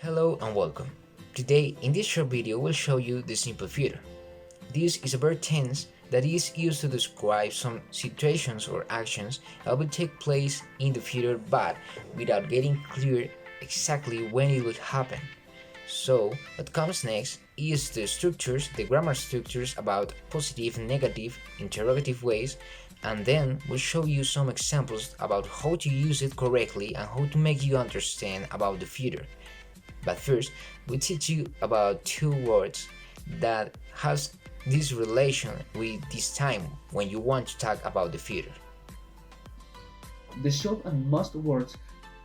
Hello and welcome. Today in this short video we'll show you the simple future. This is a verb tense that is used to describe some situations or actions that will take place in the future but without getting clear exactly when it will happen. So what comes next is the grammar structures about positive, negative, interrogative ways, and then we'll show you some examples about how to use it correctly and how to make you understand about the future. But first, we teach you about two words that has this relation with this time when you want to talk about the future. The should and must words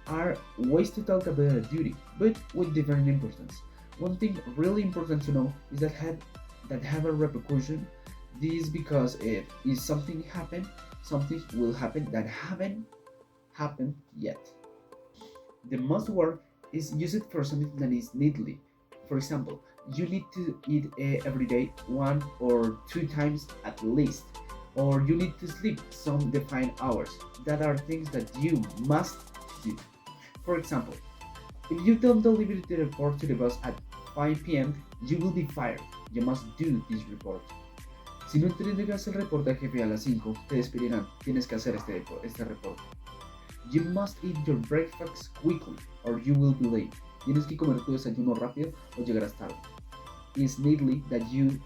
are ways to talk about a duty, but with different importance. One thing really important to know is that have a repercussion. This because if something happen, something will happen that haven't happened yet. The must word is used for something that is needly. For example, you need to eat every day one or two times at least, or you need to sleep some defined hours. That are things that you must do. For example, if you don't deliver the report to the boss at 5 p.m., you will be fired. You must do this report. Si no entregas el reporte al jefe a las 5, te despedirán. Tienes que hacer este reporte. You must eat your breakfast quickly or you will be late. Tienes que comer tu desayuno rápido o llegarás tarde. It's needly that you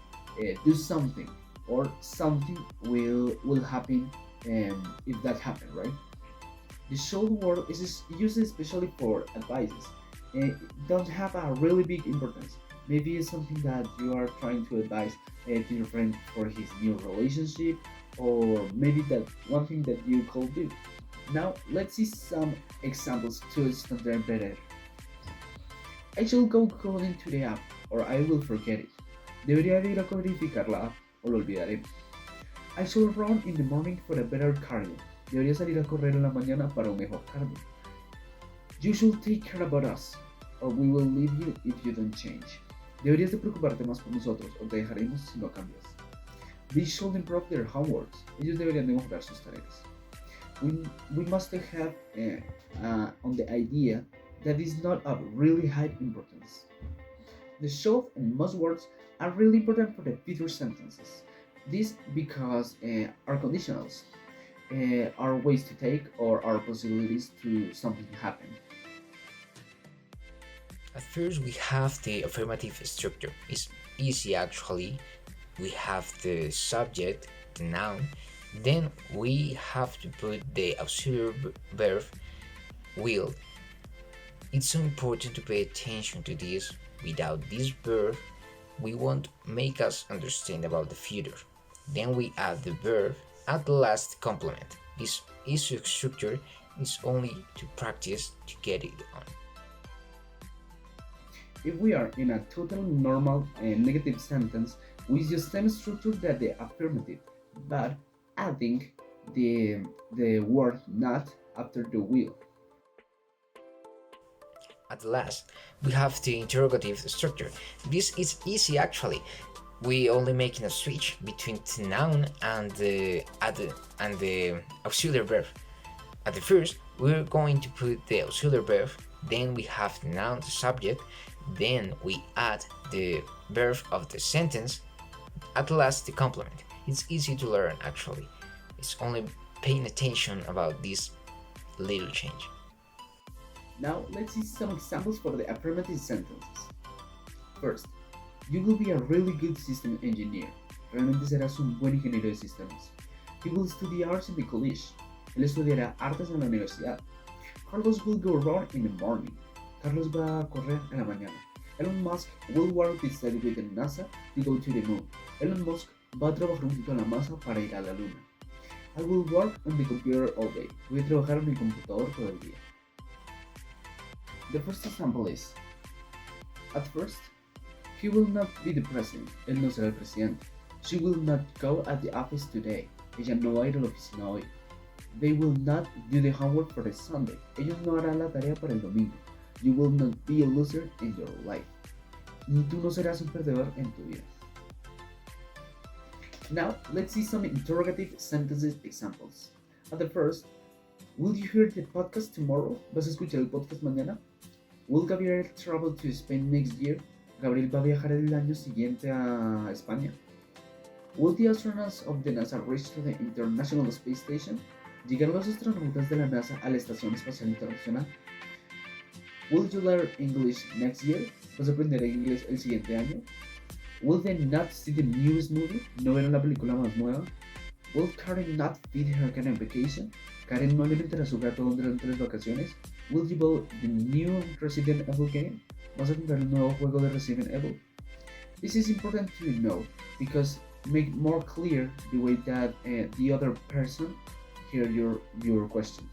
do something or something will happen if that happen, right? The short word is used especially for advices. Don't have a really big importance. Maybe it's something that you are trying to advise to your friend for his new relationship, or maybe that one thing that you could do. Now let's see some examples to understand better. I shall go coding to the app, or I will forget it. Debería de ir a codificar la app, o lo olvidaré. I shall run in the morning for a better cardio. Debería salir a correr en la mañana para un mejor cardio. You should take care about us, or we will leave you if you don't change. Deberías de preocuparte más por nosotros, o te dejaremos si no cambias. They should improve their homeworks. Ellos deberían de mejorar sus tareas. We must have on the idea that is not of really high importance. The should and must words are really important for the future sentences. This because are conditionals, are ways to take or are possibilities to something happen. At first we have the affirmative structure. It's easy actually. We have the subject, the noun, then we have to put the auxiliary verb will. It's so important to pay attention to this. Without this verb, we won't make us understand about the future. Then we add the verb at the last complement. This easy structure is only to practice to get it on. If we are in a total normal and negative sentence, we use the same structure that the affirmative, but adding the word not after the will. At last, we have the interrogative structure. This is easy actually. We only making a switch between the noun and the auxiliary verb. At the first, we're going to put the auxiliary verb, then we have the noun, the subject, then we add the verb of the sentence, at last the complement. It's easy to learn actually. It's only paying attention about this little change. Now let's see some examples for the affirmative sentences. First, you will be a really good system engineer. Realmente serás un buen ingeniero de sistemas. He will study arts in the college. Él estudiará artes en la universidad. Carlos will go run in the morning. Carlos va a correr en la mañana. Elon Musk will work beside with the NASA to go to the moon. Elon Musk va a trabajar junto a la masa para ir a la luna. I will work on the computer all day. Voy a trabajar en mi computador todo el día. The first example is, at first, he will not be the president. Él no será el presidente. She will not go at the office today. Ella no va a ir a la oficina hoy. They will not do the homework for the Sunday. Ellos no harán la tarea para el domingo. You will not be a loser in your life. Y tú no serás un perdedor en tu vida. Now, let's see some interrogative sentences examples. At the first, will you hear the podcast tomorrow? ¿Vas a escuchar el podcast mañana? Will Gabriel travel to Spain next year? ¿Gabriel va a viajar el año siguiente a España? Will the astronauts of the NASA reach to the International Space Station? ¿Llegarán los astronautas de la NASA a la Estación Espacial Internacional? Will you learn English next year? ¿Vas a aprender inglés el siguiente año? Will they not see the newest movie? ¿No verán la película más nueva? Will Karen not feed her cat on vacation? ¿Karen no alimentará a su gato durante las vacaciones? Will you buy the new Resident Evil game? ¿Vas a comprar el nuevo juego de Resident Evil? This is important to know because make more clear the way that the other person hear your question.